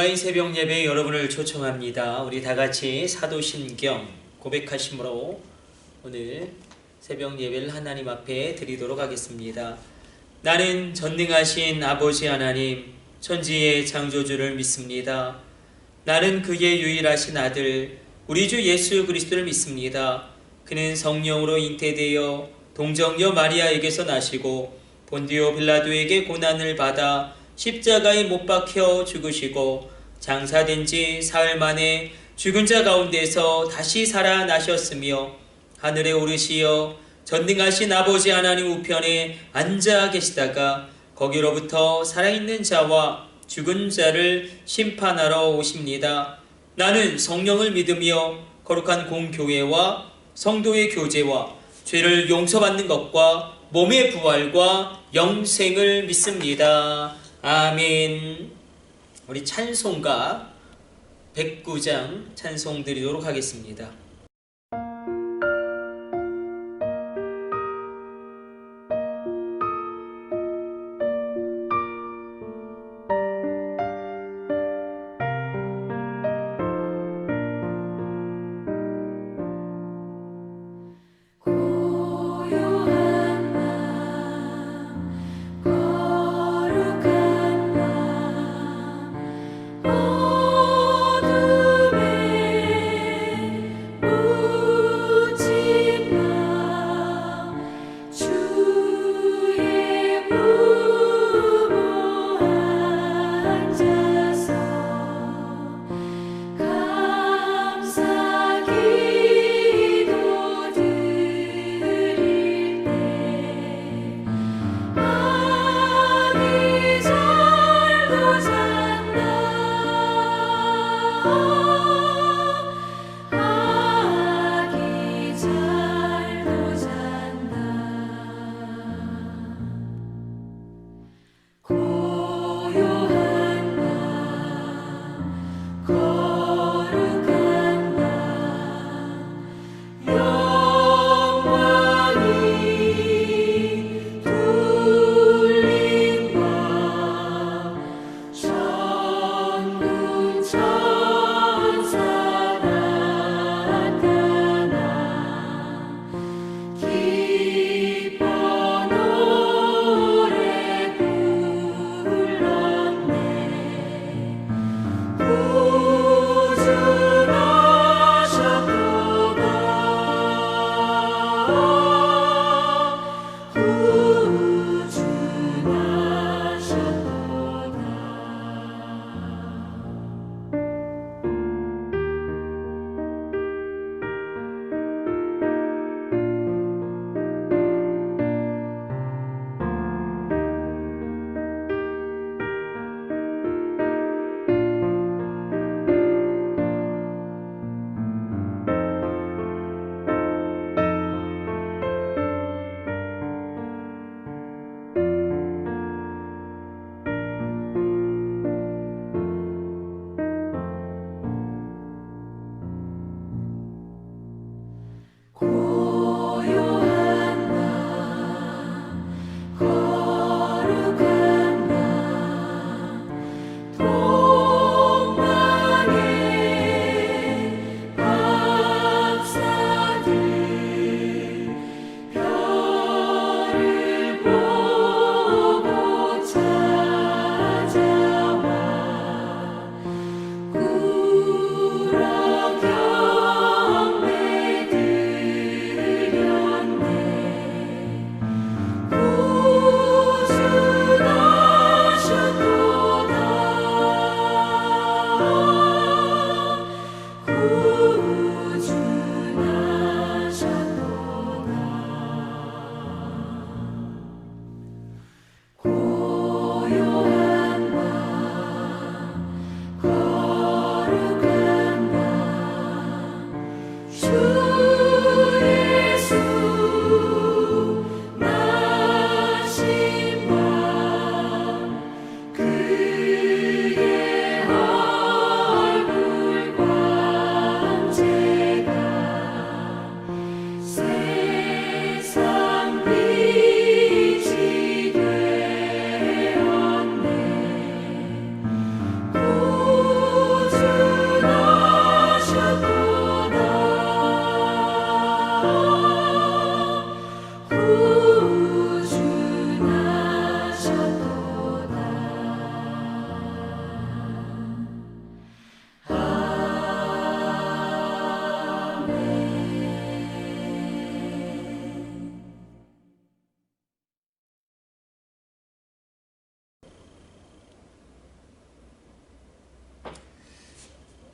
온라인 새벽 예배에 여러분을 초청합니다. 우리 다 같이 사도신경 고백하심으로 오늘 새벽 예배를 하나님 앞에 드리도록 하겠습니다. 나는 전능하신 아버지 하나님, 천지의 창조주를 믿습니다. 나는 그의 유일하신 아들, 우리 주 예수 그리스도를 믿습니다. 그는 성령으로 잉태되어 동정녀 마리아에게서 나시고 본디오 빌라도에게 고난을 받아 십자가에 못 박혀 죽으시고 장사된 지 사흘 만에 죽은 자 가운데서 다시 살아나셨으며 하늘에 오르시어 전능하신 아버지 하나님 우편에 앉아 계시다가 거기로부터 살아있는 자와 죽은 자를 심판하러 오십니다. 나는 성령을 믿으며 거룩한 공교회와 성도의 교제와 죄를 용서받는 것과 몸의 부활과 영생을 믿습니다. 아멘. 우리 찬송가 109장 찬송 드리도록 하겠습니다.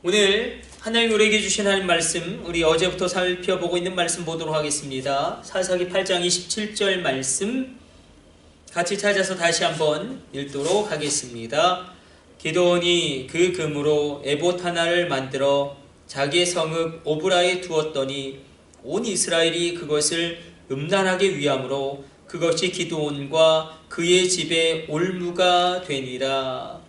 오늘 하나님 우리에게 주신 하나님 말씀, 우리 어제부터 살펴보고 있는 말씀 보도록 하겠습니다. 사사기 8장 27절 말씀 같이 찾아서 다시 한번 읽도록 하겠습니다. 기드온이 그 금으로 에봇 하나를 만들어 자기의 성읍 오브라에 두었더니 온 이스라엘이 그것을 음란하게 위함으로 그것이 기드온과 그의 집에 올무가 되니라.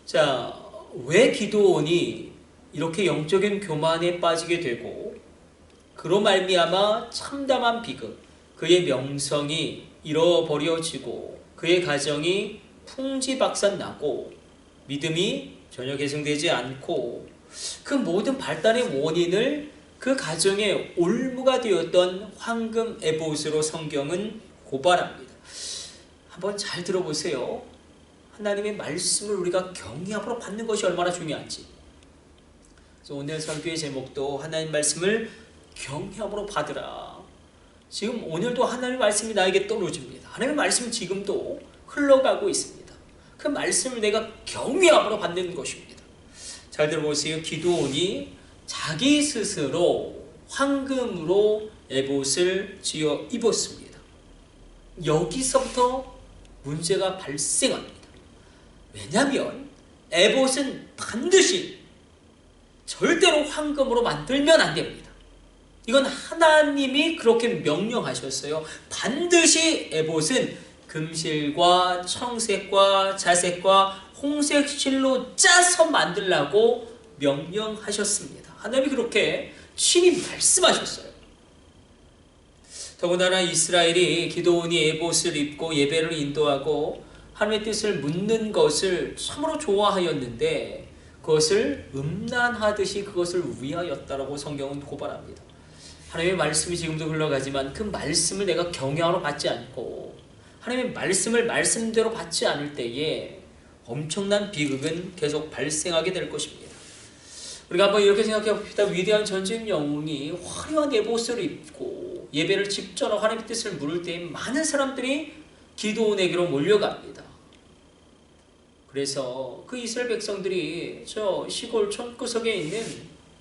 자, 왜 기드온이 이렇게 영적인 교만에 빠지게 되고 그로 말미암아 참담한 비극, 그의 명성이 잃어버려지고 그의 가정이 풍지박산나고 믿음이 전혀 개선되지 않고 그 모든 발단의 원인을 그 가정의 올무가 되었던 황금 에봇으로 성경은 고발합니다. 한번 잘 들어보세요. 하나님의 말씀을 우리가 경외함으로 받는 것이 얼마나 중요한지. 그래서 오늘 설교의 제목도 하나님 말씀을 경외함으로 받으라. 지금 오늘도 하나님의 말씀이 나에게 떨어집니다. 하나님의 말씀은 지금도 흘러가고 있습니다. 그 말씀을 내가 경외함으로 받는 것입니다. 잘 들어보세요. 기드온이 자기 스스로 황금으로 에봇을 지어 입었습니다. 여기서부터 문제가 발생합니다. 왜냐하면 에봇은 반드시 절대로 황금으로 만들면 안 됩니다. 이건 하나님이 그렇게 명령하셨어요. 반드시 에봇은 금실과 청색과 자색과 홍색 실로 짜서 만들라고 명령하셨습니다. 하나님이 그렇게 친히 말씀하셨어요. 더군다나 이스라엘이 기드온이 에봇을 입고 예배를 인도하고 하나님의 뜻을 묻는 것을 참으로 좋아하였는데 그것을 음란하듯이 그것을 위하였다라고 성경은 고발합니다. 하나님의 말씀이 지금도 흘러가지만 그 말씀을 내가 경외함으로 받지 않고 하나님의 말씀을 말씀대로 받지 않을 때에 엄청난 비극은 계속 발생하게 될 것입니다. 우리가 한번 이렇게 생각해 봅시다. 위대한 전쟁 영웅이 화려한 에봇을 입고 예배를 집전하고 하나님의 뜻을 물을 때 많은 사람들이 기드온에게로 몰려갑니다. 그래서 그 이스라엘 백성들이 저 시골 촌구석에 있는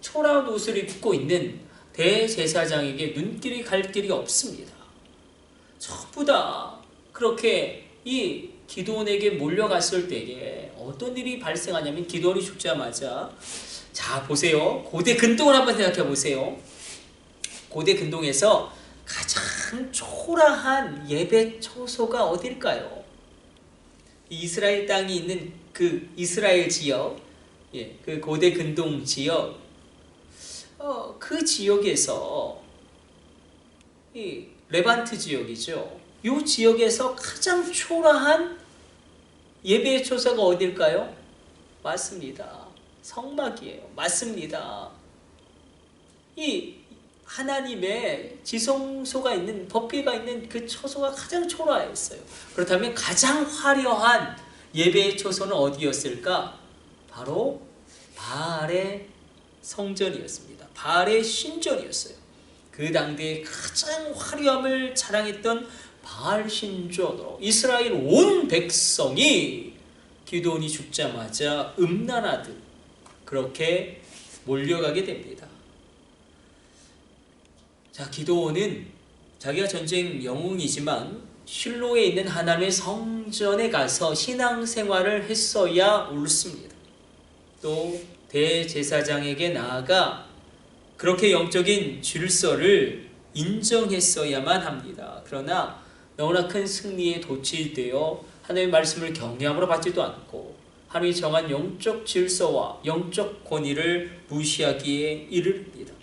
초라한 옷을 입고 있는 대제사장에게 눈길이 갈 길이 없습니다. 전부 다 그렇게 이 기드온에게 몰려갔을 때에 어떤 일이 발생하냐면 기드온이 죽자마자 자 보세요. 고대 근동을 한번 생각해 보세요. 고대 근동에서 가장 초라한 예배 처소가 어딜까요? 이스라엘 땅이 있는 그 이스라엘 지역, 그 고대 근동 지역, 그 지역에서 이 레반트 지역이죠. 이 지역에서 가장 초라한 예배의 처소가 어딜까요? 맞습니다. 성막이에요. 맞습니다. 이 하나님의 지성소가 있는 법궤가 있는 그 처소가 가장 초라했어요. 그렇다면 가장 화려한 예배의 처소는 어디였을까? 바로 바알의 성전이었습니다. 바알의 신전이었어요. 그 당대에 가장 화려함을 자랑했던 바알 신전으로 이스라엘 온 백성이 기드온이 죽자마자 음란하듯 그렇게 몰려가게 됩니다. 자, 기드온은 자기가 전쟁 영웅이지만 실로에 있는 하나님의 성전에 가서 신앙생활을 했어야 옳습니다. 또 대제사장에게 나아가 그렇게 영적인 질서를 인정했어야만 합니다. 그러나 너무나 큰 승리에 도취되어 하나님의 말씀을 경외함으로 받지도 않고 하나님이 정한 영적 질서와 영적 권위를 무시하기에 이릅니다.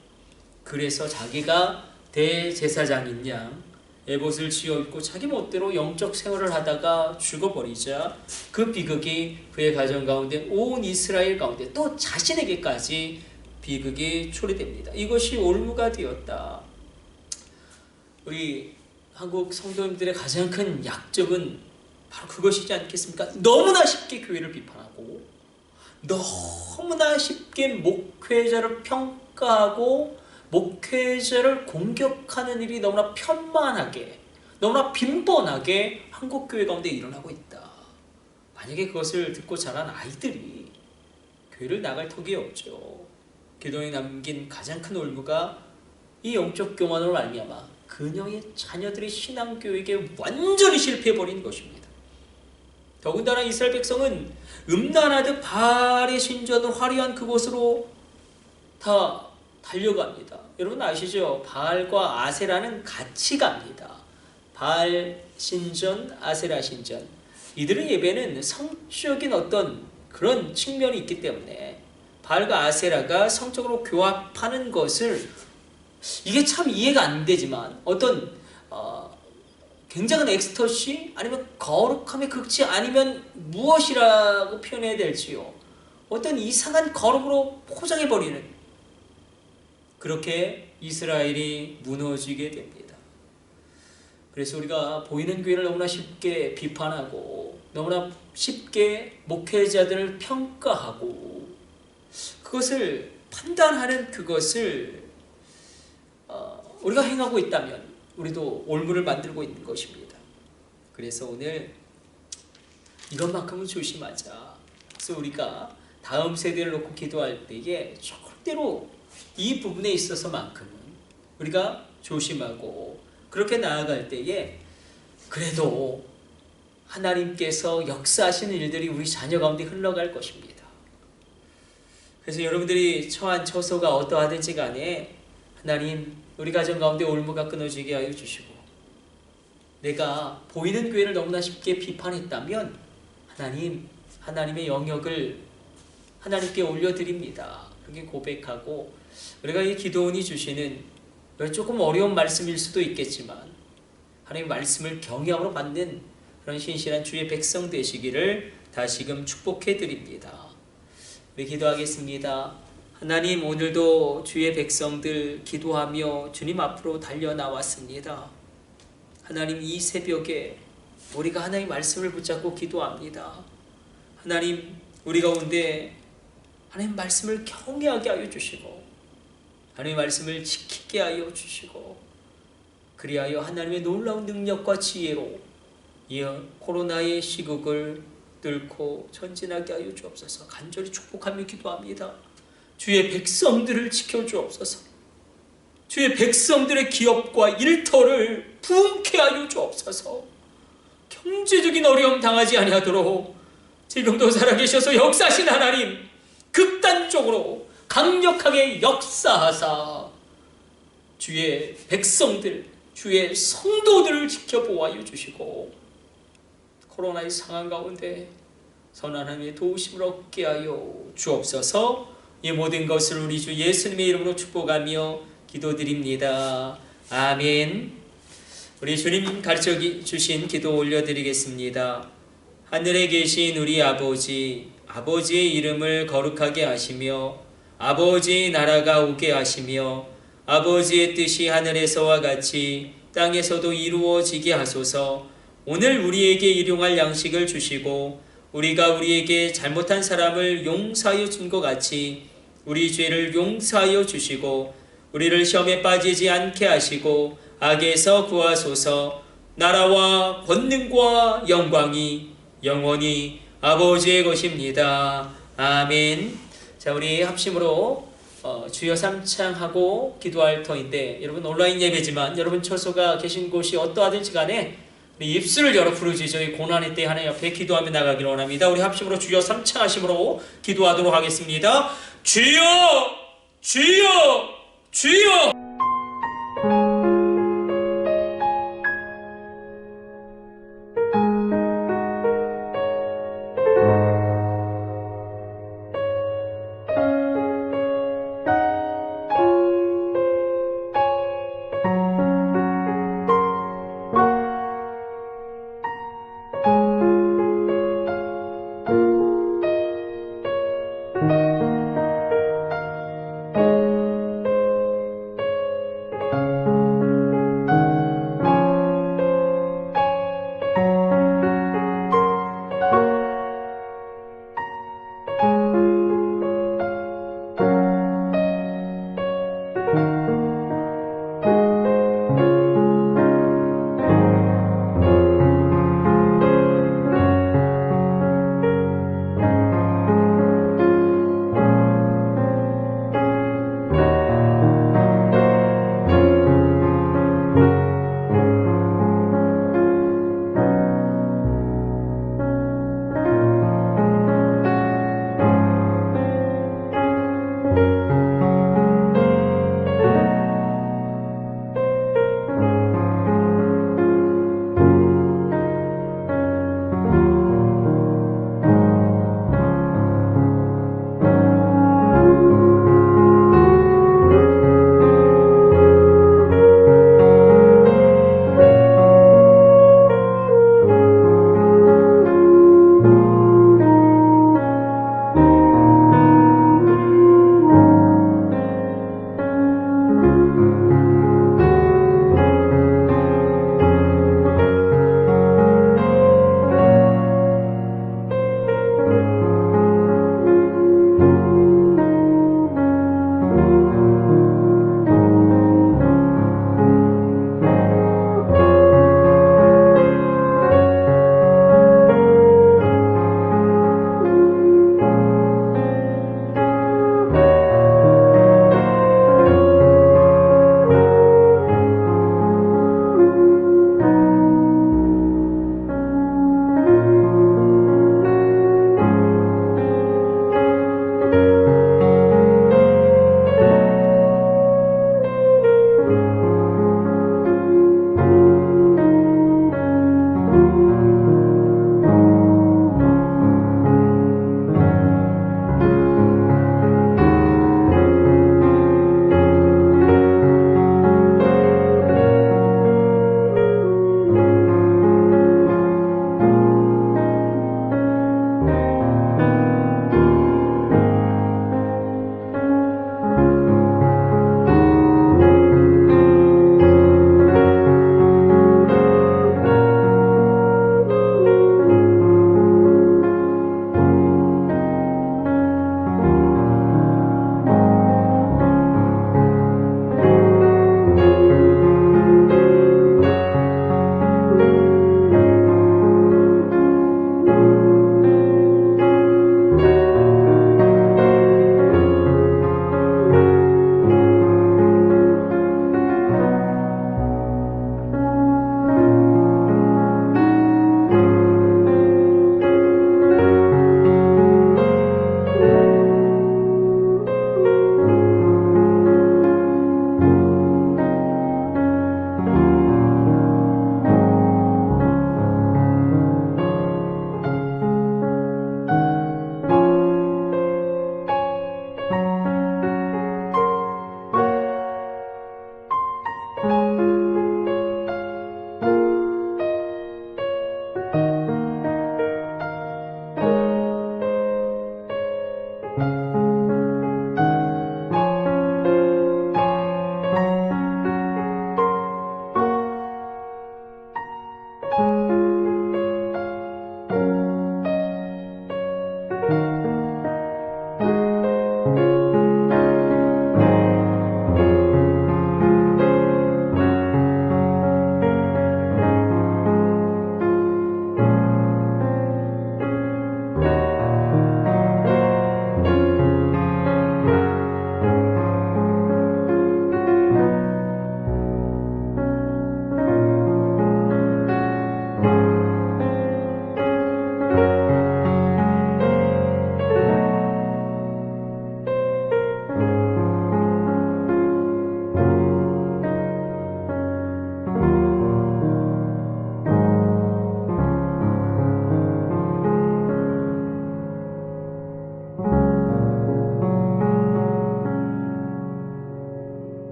그래서 자기가 대제사장인 양 에봇을 지어 입고 자기 멋대로 영적 생활을 하다가 죽어버리자 그 비극이 그의 가정 가운데 온 이스라엘 가운데 또 자신에게까지 비극이 초래됩니다. 이것이 올무가 되었다. 우리 한국 성도님들의 가장 큰 약점은 바로 그것이지 않겠습니까? 너무나 쉽게 교회를 비판하고 너무나 쉽게 목회자를 평가하고 목회자를 공격하는 일이 너무나 편만하게 너무나 빈번하게 한국교회 가운데 일어나고 있다. 만약에 그것을 듣고 자란 아이들이 교회를 나갈 턱이 없죠. 기도에 남긴 가장 큰 올무가 이 영적 교만으로 말미암아 그녀의 자녀들의 신앙교육에 완전히 실패해버린 것입니다. 더군다나 이스라엘 백성은 음란하듯 바알의 신전을 화려한 그곳으로 다 달려갑니다. 여러분 아시죠? 바알과 아세라는 같이 갑니다. 바알 신전, 아세라 신전. 이들의 예배는 성적인 어떤 그런 측면이 있기 때문에 바알과 아세라가 성적으로 교합하는 것을, 이게 참 이해가 안 되지만 어떤 굉장한 엑스터시 아니면 거룩함의 극치 아니면 무엇이라고 표현해야 될지요. 어떤 이상한 거룩으로 포장해버리는, 그렇게 이스라엘이 무너지게 됩니다. 그래서 우리가 보이는 교회를 너무나 쉽게 비판하고 너무나 쉽게 목회자들을 평가하고 그것을 판단하는 그것을 우리가 행하고 있다면 우리도 올무를 만들고 있는 것입니다. 그래서 오늘 이것만큼은 조심하자. 그래서 우리가 다음 세대를 놓고 기도할 때에 절대로 이 부분에 있어서만큼은 우리가 조심하고 그렇게 나아갈 때에 그래도 하나님께서 역사하시는 일들이 우리 자녀 가운데 흘러갈 것입니다. 그래서 여러분들이 처한 처소가 어떠하든지 간에 하나님 우리 가정 가운데 올무가 끊어지게 하여 주시고, 내가 보이는 교회를 너무나 쉽게 비판했다면 하나님의 영역을 하나님께 올려드립니다. 그렇게 고백하고, 우리가 이 기도원이 주시는 조금 어려운 말씀일 수도 있겠지만 하나님의 말씀을 경외함으로 받는 그런 신실한 주의 백성 되시기를 다시금 축복해 드립니다. 우리 기도하겠습니다. 하나님, 오늘도 주의 백성들 기도하며 주님 앞으로 달려 나왔습니다. 하나님, 이 새벽에 우리가 하나님의 말씀을 붙잡고 기도합니다. 하나님, 우리 가운데 하나님 말씀을 경외하게 하여 주시고 하나님의 말씀을 지키게 하여 주시고, 그리하여 하나님의 놀라운 능력과 지혜로 이 코로나의 시국을 뚫고 전진하게 하여 주옵소서. 간절히 축복하며 기도합니다. 주의 백성들을 지켜주옵소서. 주의 백성들의 기업과 일터를 부흥케 하여 주옵소서. 경제적인 어려움 당하지 아니하도록 지금도 살아계셔서 역사하신 하나님, 극단적으로 강력하게 역사하사 주의 백성들, 주의 성도들을 지켜보아여 주시고 코로나의 상황 가운데 선한 하나님의 도우심을 얻게 하여 주옵소서. 이 모든 것을 우리 주 예수님의 이름으로 축복하며 기도드립니다. 아멘. 우리 주님 가르쳐 주신 기도 올려드리겠습니다. 하늘에 계신 우리 아버지, 아버지의 이름을 거룩하게 하시며 아버지의 나라가 오게 하시며 아버지의 뜻이 하늘에서와 같이 땅에서도 이루어지게 하소서. 오늘 우리에게 일용할 양식을 주시고 우리가 우리에게 잘못한 사람을 용서하여 준 것 같이 우리 죄를 용서하여 주시고 우리를 시험에 빠지지 않게 하시고 악에서 구하소서. 나라와 권능과 영광이 영원히 아버지의 것입니다. 아멘. 자, 우리 합심으로 주여 삼창하고 기도할 터인데, 여러분 온라인 예배지만 여러분 처소가 계신 곳이 어떠하든지 간에 우리 입술을 열어 부르짖어 이 고난의 때 하나님 앞에 기도하며 나가기를 원합니다. 우리 합심으로 주여 삼창하심으로 기도하도록 하겠습니다. 주여, 주여,